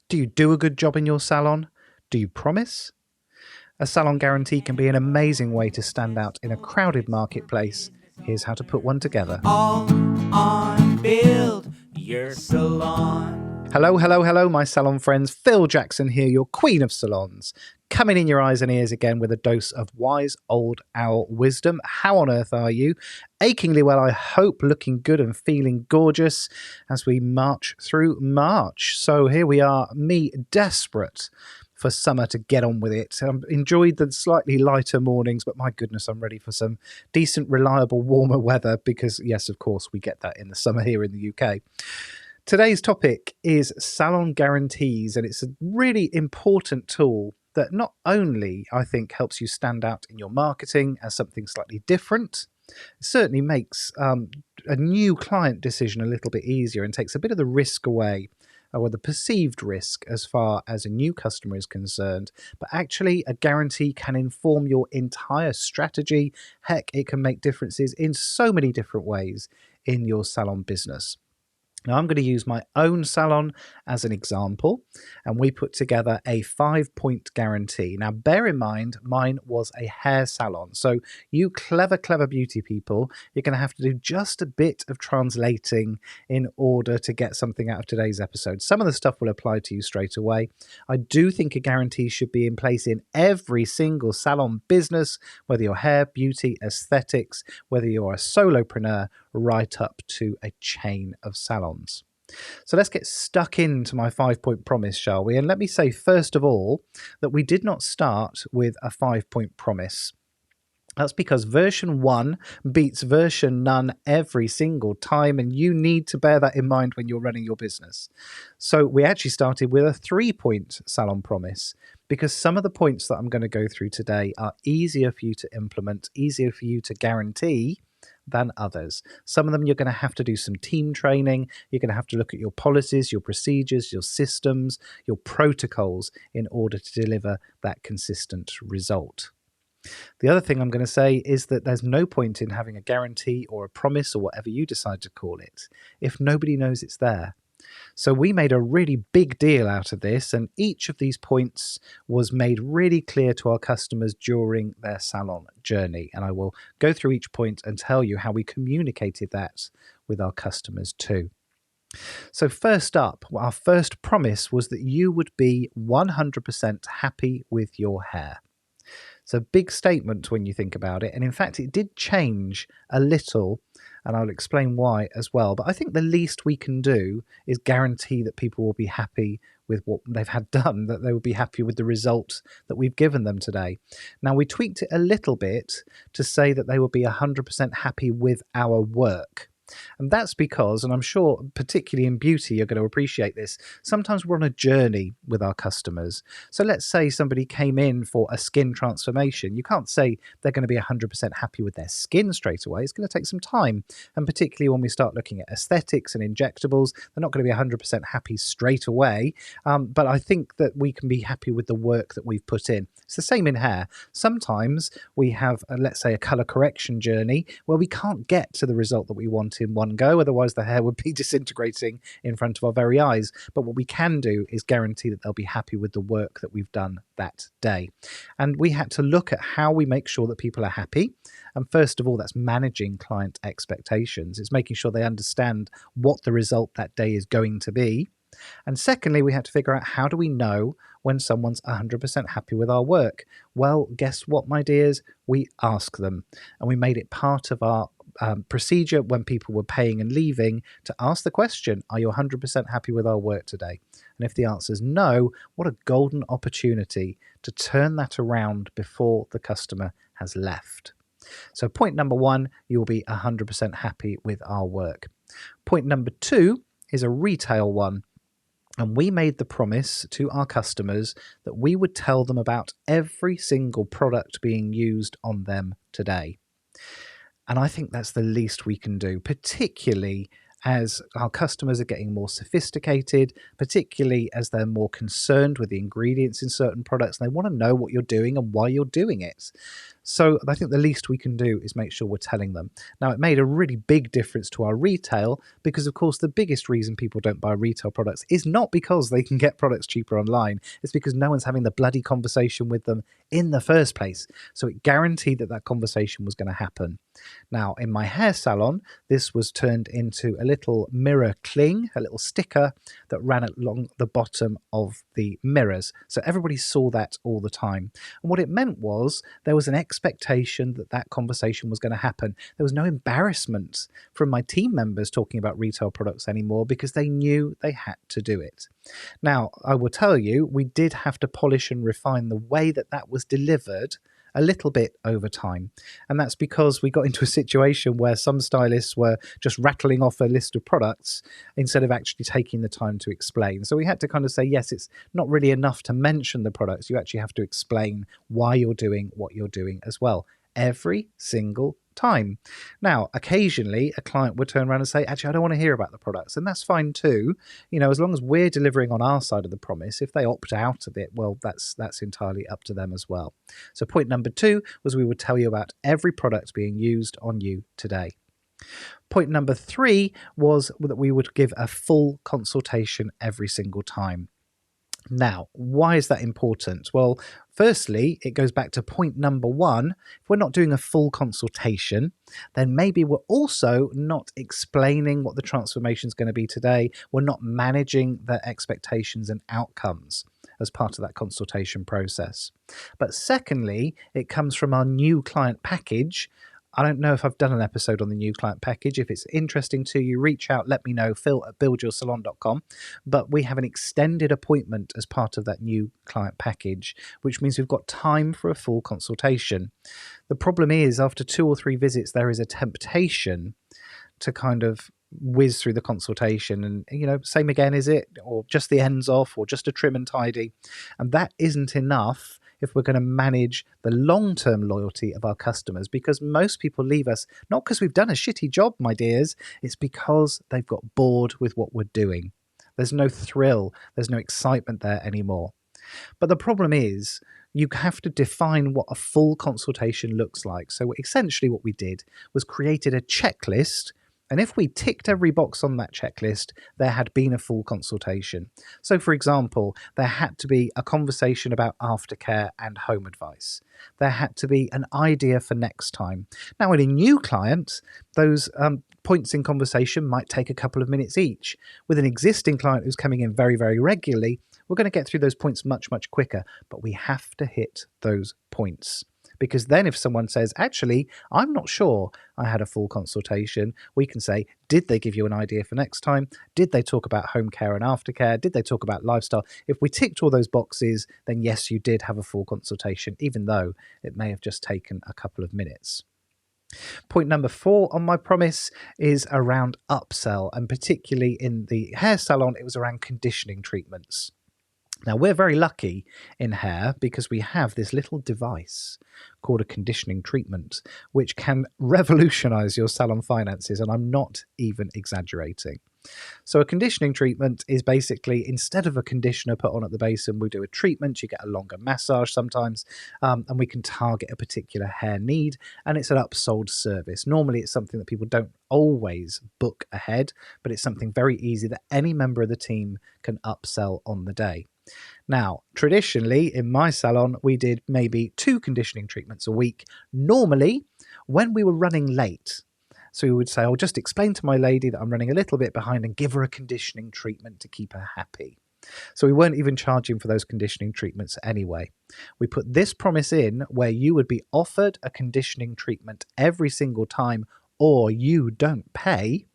Do you do a good job in your salon? Do you promise? A salon guarantee can be an amazing way to stand out in a crowded marketplace. Here's how to put one together. All on Build Your Salon. Hello, my salon friends. Phil Jackson here, your queen of salons. Coming in your eyes and ears again with a dose of wise old owl wisdom. How on earth are you? Achingly well, I hope, looking good and feeling gorgeous as we march through March. So here we are, me desperate for summer to get on with it. Enjoyed the slightly lighter mornings, but my goodness, I'm ready for some decent, reliable, warmer weather because, yes, of course, we get that in the summer here in the UK. Today's topic is salon guarantees, and it's a really important tool that not only, I think, helps you stand out in your marketing as something slightly different, it certainly makes a new client decision a little bit easier and takes a bit of the risk away, or the perceived risk as far as a new customer is concerned. But actually, a guarantee can inform your entire strategy. Heck, it can make differences in so many different ways in your salon business. Now, I'm going to use my own salon as an example, and we put together a 5-point guarantee. Now, bear in mind, mine was a hair salon. So you clever beauty people, you're going to have to do just a bit of translating in order to get something out of today's episode. Some of the stuff will apply to you straight away. I do think a guarantee should be in place in every single salon business, whether you're hair, beauty, aesthetics, whether you're a solopreneur, right up to a chain of salons. So let's get stuck into my 5-point promise, shall we? And let me say, first of all, that we did not start with a 5-point promise. That's because version 1 beats version none every single time, and you need to bear that in mind when you're running your business. So we actually started with a 3-point salon promise, because some of the points that I'm going to go through today are easier for you to implement, easier for you to guarantee than others. Some of them you're going to have to do some team training. You're going to have to look at your policies, your procedures, your systems, your protocols in order to deliver that consistent result. The other thing I'm going to say is that there's no point in having a guarantee or a promise or whatever you decide to call it if nobody knows it's there. So we made a really big deal out of this, and each of these points was made really clear to our customers during their salon journey. And I will go through each point and tell you how we communicated that with our customers too. So first up, our first promise was that you would be 100% happy with your hair. It's a big statement when you think about it. And in fact, it did change a little, and I'll explain why as well. But I think the least we can do is guarantee that people will be happy with what they've had done, that they will be happy with the results that we've given them today. Now, we tweaked it a little bit to say that they will be 100% happy with our work. And that's because, and I'm sure particularly in beauty you're going to appreciate this, sometimes we're on a journey with our customers. So let's say somebody came in for a skin transformation. You can't say they're going to be 100% happy with their skin straight away. It's going to take some time. And particularly when we start looking at aesthetics and injectables, they're not going to be 100% happy straight away. But I think that we can be happy with the work that we've put in. It's the same in hair. Sometimes we have, let's say, a color correction journey where we can't get to the result that we want in one go, otherwise the hair would be disintegrating in front of our very eyes. But what we can do is guarantee that they'll be happy with the work that we've done that day. And we had to look at how we make sure that people are happy. And first of all, that's managing client expectations. It's making sure they understand what the result that day is going to be. And secondly, we had to figure out, how do we know when someone's 100% happy with our work? Well, guess what, my dears? We ask them. And we made it part of our procedure when people were paying and leaving to ask the question, are you 100% happy with our work today? And if the answer is no, what a golden opportunity to turn that around before the customer has left. So point number 1, you will be 100% happy with our work. Point number 2 is a retail one. And we made the promise to our customers that we would tell them about every single product being used on them today. And I think that's the least we can do, particularly as our customers are getting more sophisticated, particularly as they're more concerned with the ingredients in certain products, and they want to know what you're doing and why you're doing it. So I think the least we can do is make sure we're telling them. Now, it made a really big difference to our retail because, of course, the biggest reason people don't buy retail products is not because they can get products cheaper online. It's because no one's having the bloody conversation with them in the first place. So it guaranteed that conversation was going to happen. Now, in my hair salon, this was turned into a little mirror cling, a little sticker that ran along the bottom of the mirrors. So everybody saw that all the time. And what it meant was there was an expectation that conversation was going to happen. There was no embarrassment from my team members talking about retail products anymore because they knew they had to do it. Now, I will tell you, we did have to polish and refine the way that was delivered a little bit over time. And that's because we got into a situation where some stylists were just rattling off a list of products instead of actually taking the time to explain. So we had to kind of say, yes, it's not really enough to mention the products. You actually have to explain why you're doing what you're doing as well, every single time. Now, occasionally a client would turn around and say, actually, I don't want to hear about the products. And that's fine too. As long as we're delivering on our side of the promise, if they opt out of it, well, that's entirely up to them as well. So point number 2 was we would tell you about every product being used on you today. Point number 3 was that we would give a full consultation every single time. Now, why is that important? Well, firstly, it goes back to point number 1. If we're not doing a full consultation, then maybe we're also not explaining what the transformation is going to be today. We're not managing the expectations and outcomes as part of that consultation process. But secondly, it comes from our new client package. I don't know if I've done an episode on the new client package. If it's interesting to you, reach out, let me know, phil@buildyoursalon.com. But we have an extended appointment as part of that new client package, which means we've got time for a full consultation. The problem is, after 2 or 3 visits, there is a temptation to kind of whiz through the consultation and, same again, is it? Or just the ends off, or just a trim and tidy. And that isn't enough if we're going to manage the long-term loyalty of our customers, because most people leave us not because we've done a shitty job, my dears, it's because they've got bored with what we're doing. There's no thrill, there's no excitement there anymore. But the problem is, you have to define what a full consultation looks like. So essentially what we did was created a checklist. And if we ticked every box on that checklist, there had been a full consultation. So, for example, there had to be a conversation about aftercare and home advice. There had to be an idea for next time. Now, in a new client, those points in conversation might take a couple of minutes each. With an existing client who's coming in very, very regularly, we're going to get through those points much, much quicker. But we have to hit those points. Because then if someone says, actually, I'm not sure I had a full consultation, we can say, did they give you an idea for next time? Did they talk about home care and aftercare? Did they talk about lifestyle? If we ticked all those boxes, then yes, you did have a full consultation, even though it may have just taken a couple of minutes. Point number 4 on my promise is around upsell, and particularly in the hair salon, it was around conditioning treatments. Now, we're very lucky in hair because we have this little device called a conditioning treatment, which can revolutionize your salon finances, and I'm not even exaggerating. So a conditioning treatment is basically, instead of a conditioner put on at the basin, we do a treatment. You get a longer massage sometimes, and we can target a particular hair need, and it's an upsold service. Normally, it's something that people don't always book ahead, but it's something very easy that any member of the team can upsell on the day. Now, traditionally, in my salon, we did maybe 2 conditioning treatments a week, normally when we were running late. So we would say, I'll just explain to my lady that I'm running a little bit behind and give her a conditioning treatment to keep her happy. So we weren't even charging for those conditioning treatments anyway. We put this promise in where you would be offered a conditioning treatment every single time, or you don't pay.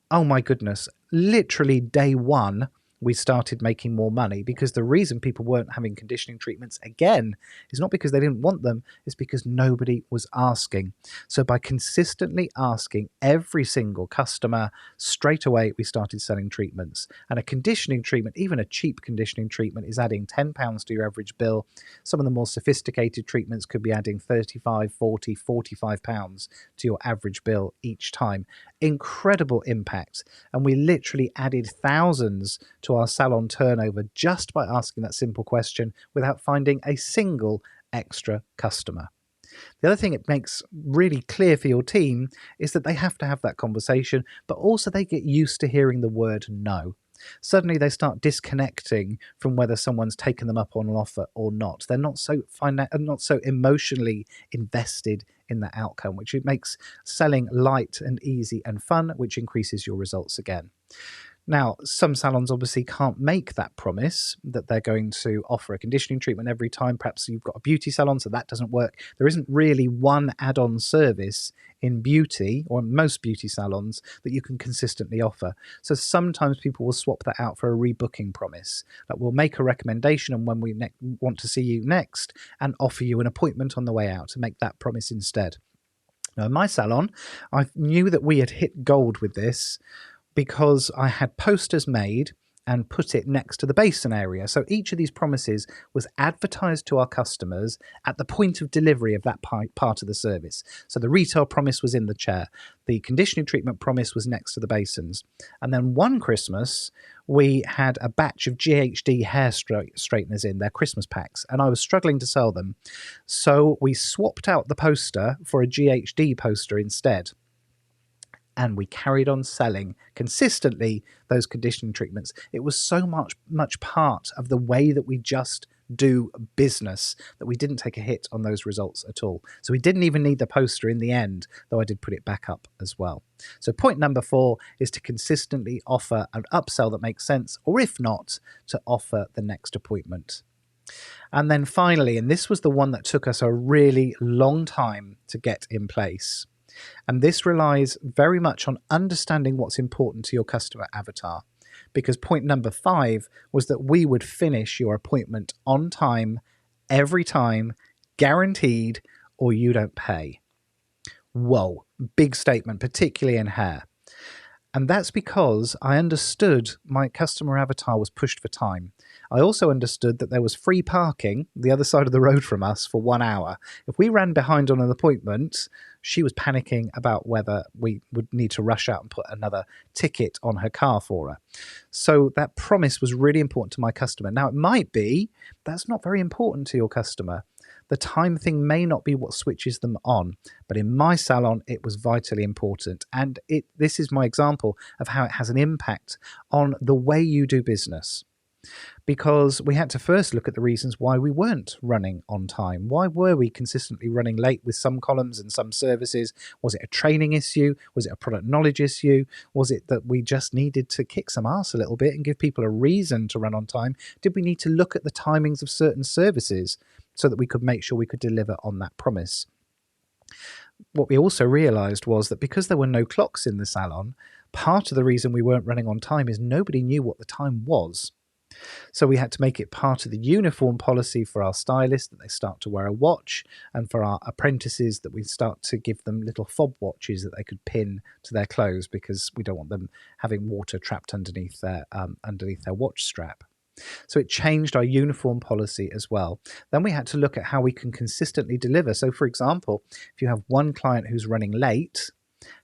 Oh my goodness, literally day 1, we started making more money, because the reason people weren't having conditioning treatments again is not because they didn't want them, it's because nobody was asking. So by consistently asking every single customer, straight away we started selling treatments. And a conditioning treatment, even a cheap conditioning treatment, is adding £10 to your average bill. Some of the more sophisticated treatments could be adding £35, £40, £45 to your average bill each time. Incredible impact. And we literally added thousands to our salon turnover just by asking that simple question without finding a single extra customer. The other thing it makes really clear for your team is that they have to have that conversation, but also they get used to hearing the word no. Suddenly they start disconnecting from whether someone's taken them up on an offer or not. They're not so emotionally invested in the outcome, which it makes selling light and easy and fun, which increases your results again. Now, some salons obviously can't make that promise that they're going to offer a conditioning treatment every time. Perhaps you've got a beauty salon, so that doesn't work. There isn't really one add-on service in beauty, or most beauty salons, that you can consistently offer. So sometimes people will swap that out for a rebooking promise. That we'll make a recommendation on when we want to see you next and offer you an appointment on the way out to make that promise instead. Now, in my salon, I knew that we had hit gold with this because I had posters made and put it next to the basin area. So each of these promises was advertised to our customers at the point of delivery of that part of the service. So the retail promise was in the chair. The conditioning treatment promise was next to the basins. And then one Christmas, we had a batch of GHD hair straighteners in their Christmas packs, and I was struggling to sell them. So we swapped out the poster for a GHD poster instead. And we carried on selling consistently those conditioning treatments. It was so much part of the way that we just do business that we didn't take a hit on those results at all. So we didn't even need the poster in the end, though I did put it back up as well. So point number 4 is to consistently offer an upsell that makes sense, or if not, to offer the next appointment. And then finally, and this was the one that took us a really long time to get in place, and this relies very much on understanding what's important to your customer avatar. Because point number 5 was that we would finish your appointment on time, every time, guaranteed, or you don't pay. Whoa, big statement, particularly in hair. And that's because I understood my customer avatar was pushed for time. I also understood that there was free parking the other side of the road from us for 1 hour. If we ran behind on an appointment, she was panicking about whether we would need to rush out and put another ticket on her car for her. So that promise was really important to my customer. Now, it might be that's not very important to your customer. The time thing may not be what switches them on, but in my salon, it was vitally important. And this is my example of how it has an impact on the way you do business. Because we had to first look at the reasons why we weren't running on time. Why were we consistently running late with some columns and some services? Was it a training issue? Was it a product knowledge issue? Was it that we just needed to kick some ass a little bit and give people a reason to run on time? Did we need to look at the timings of certain services so that we could make sure we could deliver on that promise? What we also realized was that because there were no clocks in the salon, part of the reason we weren't running on time is nobody knew what the time was. So we had to make it part of the uniform policy for our stylists that they start to wear a watch, and for our apprentices that we start to give them little fob watches that they could pin to their clothes, because we don't want them having water trapped underneath their watch strap. So it changed our uniform policy as well. Then we had to look at how we can consistently deliver. So for example, if you have one client who's running late,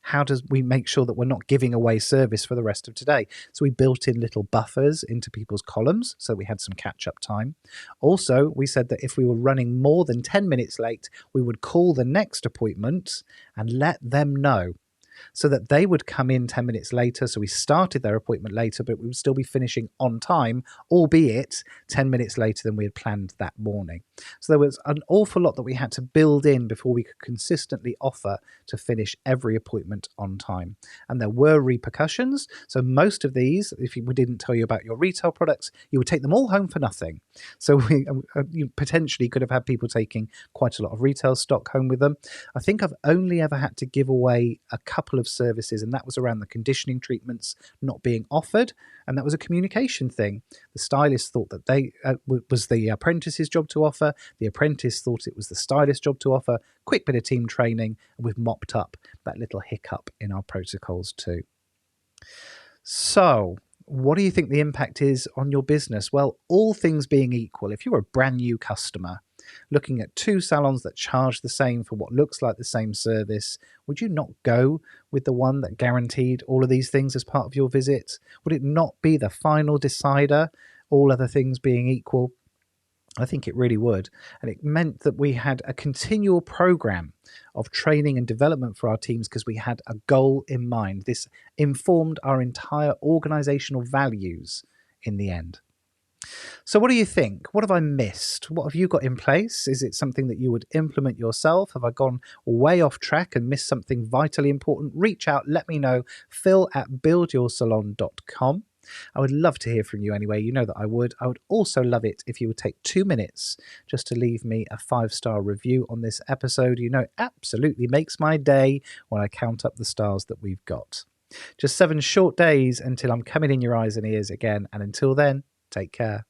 how does we make sure that we're not giving away service for the rest of today? So we built in little buffers into people's columns, so we had some catch-up time. Also, we said that if we were running more than 10 minutes late, we would call the next appointment and let them know, so that they would come in 10 minutes later. So we started their appointment later, but we would still be finishing on time, albeit 10 minutes later than we had planned that morning. So there was an awful lot that we had to build in before we could consistently offer to finish every appointment on time. And there were repercussions. So most of these, if we didn't tell you about your retail products, you would take them all home for nothing. So you potentially could have had people taking quite a lot of retail stock home with them. I think I've only ever had to give away a couple of services, and that was around the conditioning treatments not being offered, and that was a communication thing. The stylist thought that they was the apprentice's job to offer. The apprentice thought it was the stylist's job to offer. Quick bit of team training, and we've mopped up that little hiccup in our protocols too. So what do you think the impact is on your business? Well, all things being equal, if you're a brand new customer looking at two salons that charge the same for what looks like the same service, would you not go with the one that guaranteed all of these things as part of your visit? Would it not be the final decider, all other things being equal? I think it really would. And it meant that we had a continual program of training and development for our teams because we had a goal in mind. This informed our entire organizational values in the end. So, what do you think? What have I missed? What have you got in place? Is it something that you would implement yourself? Have I gone way off track and missed something vitally important? Reach out, let me know. phil@buildyoursalon.com. I would love to hear from you anyway. You know that I would. I would also love it if you would take 2 minutes just to leave me a 5-star review on this episode. You know, it absolutely makes my day when I count up the stars that we've got. Just 7 short days until I'm coming in your eyes and ears again. And until then, take care.